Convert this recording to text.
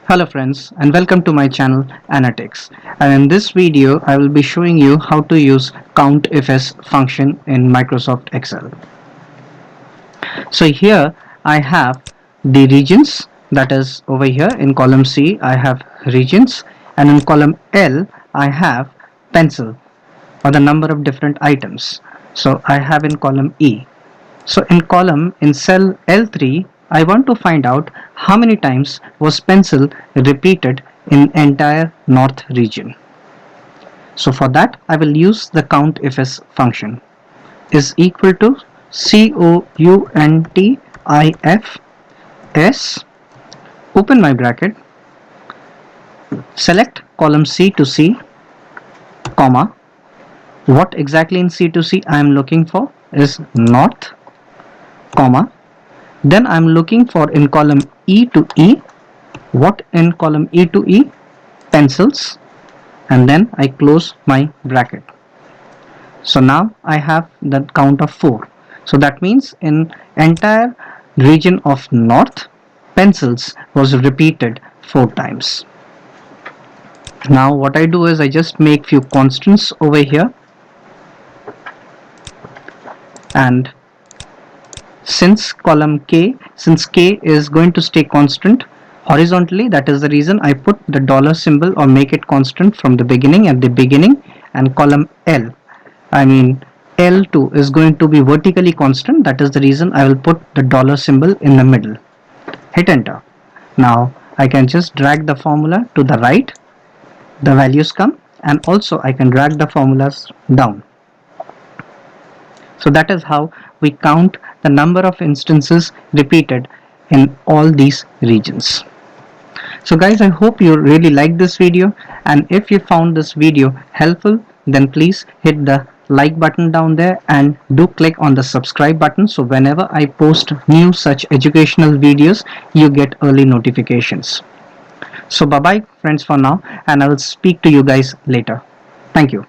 Hello friends and welcome to my channel Anatyx, and in this video I will be showing you how to use CountIFs function in Microsoft Excel. So here I have the regions, that is over here in column C I have regions, and in column L I have pencil or the number of different items. So I have in column E. So in cell L3, I want to find out how many times was pencil repeated in entire north region. So for that, I will use the CountIFs function is equal to COUNTIFs, open my bracket, select column C to C, comma, what exactly in C to C I am looking for is north, comma, then I'm looking for in column E to E, what in column E to E, pencils, and then I close my bracket. So now I have the count of 4. So that means in entire region of north, pencils was repeated 4 times. Now what I do is I just make few constants over here, and since K is going to stay constant horizontally, that is the reason I put the dollar symbol or make it constant from the beginning at the beginning, and column L2 is going to be vertically constant, that is the reason I will put the dollar symbol in the middle. Hit enter. Now I can just drag the formula to the right, the values come, and also I can drag the formulas down. So that is how we count the number of instances repeated in all these regions. So guys, I hope you really liked this video, and if you found this video helpful, then please hit the like button down there and do click on the subscribe button, so whenever I post new such educational videos you get early notifications. So bye bye friends for now, and I will speak to you guys later. Thank you.